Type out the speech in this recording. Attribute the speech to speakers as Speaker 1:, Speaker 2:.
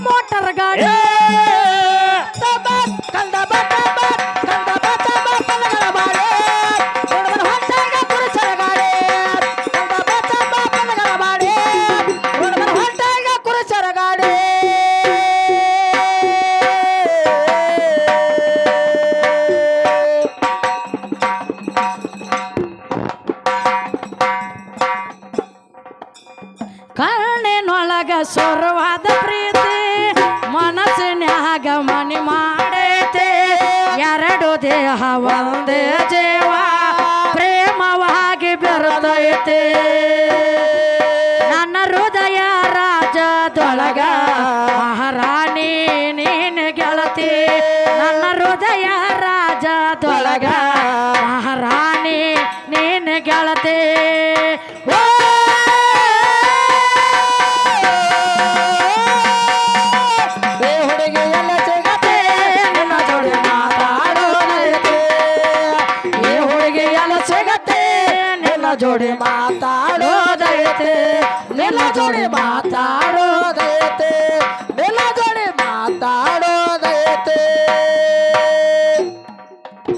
Speaker 1: motor ಗಾಡಿ ಕಣ್ಣಿನೊಳಗ ಸುರವಾದ ಪ್ರೀತಿ ಮನಸ್ಸಿನ್ಯಾಗ ಮನಿ ಮಾಡೈತೆ ಎರಡು ದೇಹ ಒಂದೇ ಜೀವ ಪ್ರೇಮವಾಗಿ ಬೆರೆತೈತೆ ನನ್ನ ಹೃದಯ ರಾಜದೊಳಗ ಮಹಾರಾಣಿ ನೀನು ಗೆಳತಿ ನನ್ನ ಹೃದಯ ರಾಜದೊಳಗ ಮಹಾರಾಣಿ ನೀನು ಗೆಳತಿ ಜೋಡಿ ಮಾತಾಡೋದೈತೆ ನಿನ್ನ ಜೋಡಿ